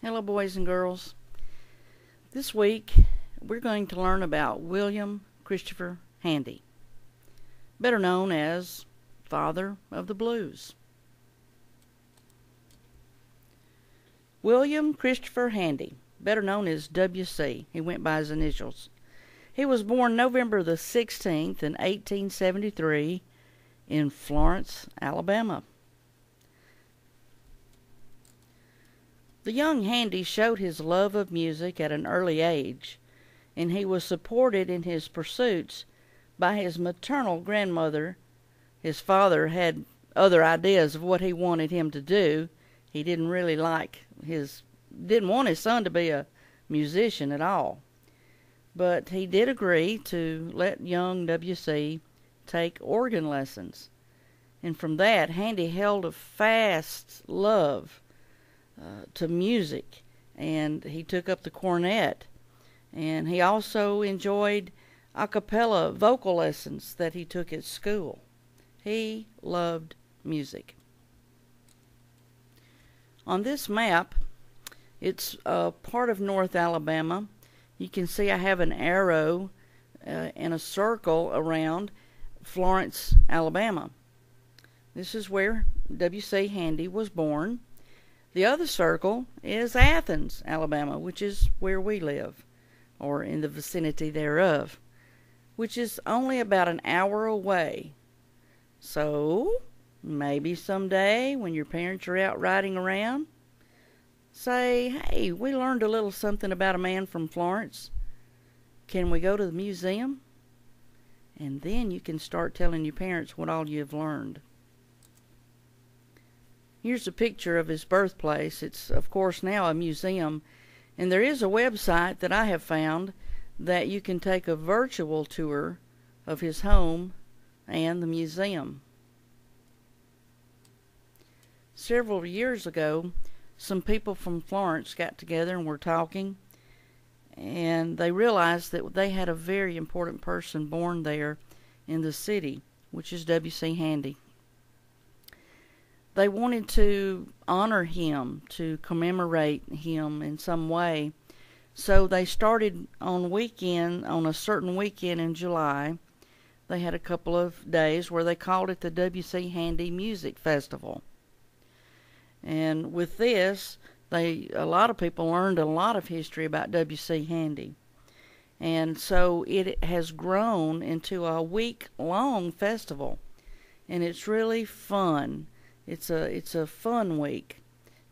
Hello, boys and girls. This week we're going to learn about William Christopher Handy, better known as Father of the Blues. William Christopher Handy, better known as W.C., he went by his initials. He was born November the 16th in 1873 in Florence, Alabama. The young Handy showed his love of music at an early age, and he was supported in his pursuits by his maternal grandmother. His father had other ideas of what he wanted him to do. He didn't want his son to be a musician at all. But he did agree to let young W.C. take organ lessons. And from that, Handy held a fast love to music, and he took up the cornet, and he also enjoyed a cappella vocal lessons that he took at school. He loved music. On this map, it's part of North Alabama. You can see I have an arrow and a circle around Florence, Alabama. This is where W.C. Handy was born. The other circle is Athens, Alabama, which is where we live, or in the vicinity thereof, which is only about an hour away. So, maybe someday when your parents are out riding around, say, "Hey, we learned a little something about a man from Florence. Can we go to the museum?" And then you can start telling your parents what all you've learned. Here's a picture of his birthplace. It's, of course, now a museum, and there is a website that I have found that you can take a virtual tour of his home and the museum. Several years ago, some people from Florence got together and were talking, and they realized that they had a very important person born there in the city, which is W.C. Handy. They wanted to honor him, to commemorate him in some way. So they started on a certain weekend in July. They had a couple of days where they called it the W.C. Handy Music Festival. And with this, a lot of people learned a lot of history about W.C. Handy. And so it has grown into a week-long festival. And it's really fun. It's a fun week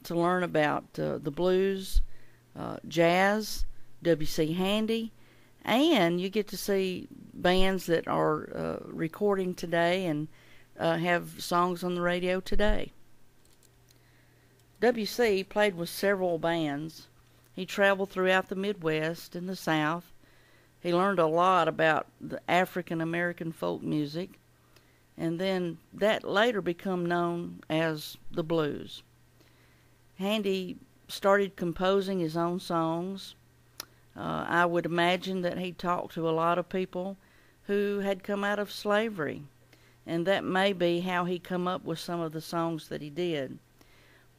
to learn about the blues, jazz, W.C. Handy, and you get to see bands that are recording today and have songs on the radio today. W.C. played with several bands. He traveled throughout the Midwest and the South. He learned a lot about the African American folk music. And then that later became known as the blues. Handy started composing his own songs. I would imagine that he talked to a lot of people who had come out of slavery, and that may be how he come up with some of the songs that he did.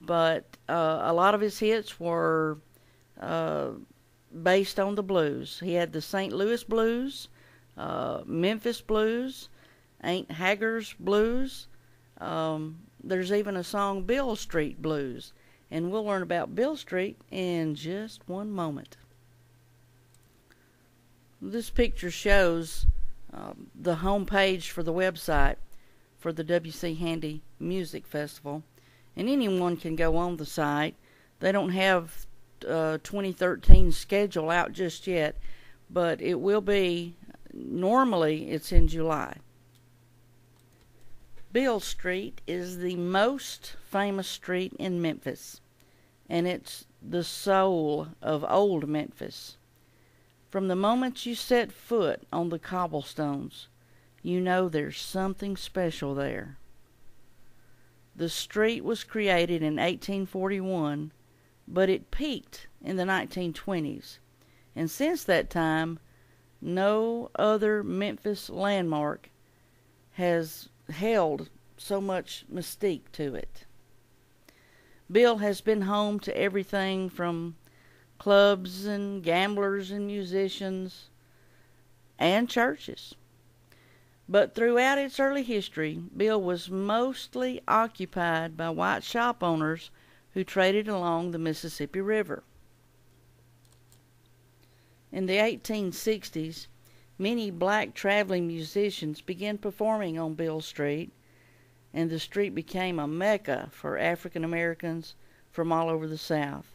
But a lot of his hits were based on the blues. He had the St. Louis blues, Memphis blues, Aunt Hagar's blues. There's even a song, Beale Street Blues, and we'll learn about Beale Street in just one moment. This picture shows the home page for the website for the W.C. Handy Music Festival, and anyone can go on the site. They don't have 2013 schedule out just yet, but it will be. Normally it's in July. Beale Street is the most famous street in Memphis, and it's the soul of old Memphis. From the moment you set foot on the cobblestones, you know there's something special there. The street was created in 1841, but it peaked in the 1920s, and since that time, no other Memphis landmark has held so much mystique to it. Bill has been home to everything from clubs and gamblers and musicians and churches. But throughout its early history, Bill was mostly occupied by white shop owners who traded along the Mississippi River. In the 1860s, many black traveling musicians began performing on Bill Street, and the street became a mecca for African Americans from all over the South.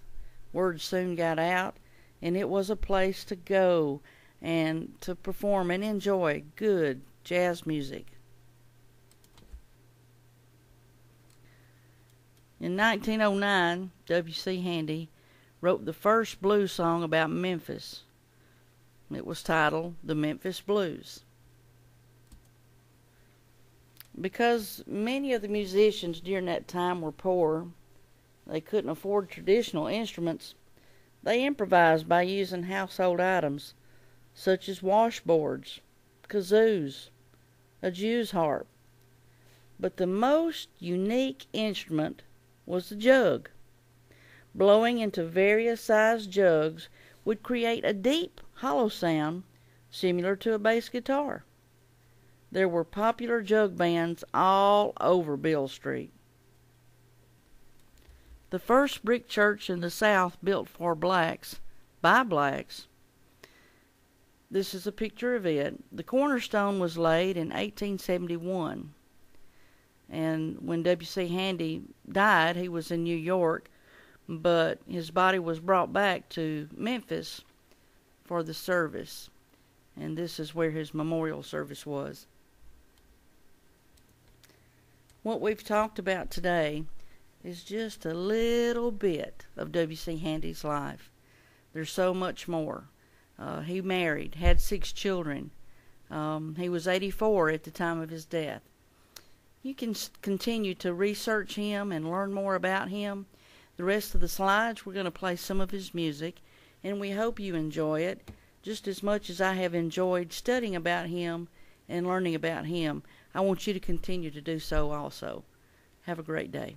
Word soon got out, and it was a place to go and to perform and enjoy good jazz music. In 1909, W.C. Handy wrote the first blues song about Memphis. It was titled The Memphis Blues. Because many of the musicians during that time were poor, they couldn't afford traditional instruments, they improvised by using household items such as washboards, kazoos, a Jew's harp. But the most unique instrument was the jug. Blowing into various sized jugs would create a deep, hollow sound similar to a bass guitar. There were popular jug bands all over Bill Street. The first brick church in the South built for blacks, by blacks. This is a picture of it. The cornerstone was laid in 1871. And when W.C. Handy died, he was in New York, but his body was brought back to Memphis for the service. And this is where his memorial service was. What we've talked about today is just a little bit of W.C. Handy's life. There's so much more. He married, had 6 children. He was 84 at the time of his death. You can continue to research him and learn more about him. The rest of the slides, we're going to play some of his music, and we hope you enjoy it just as much as I have enjoyed studying about him and learning about him. I want you to continue to do so also. Have a great day.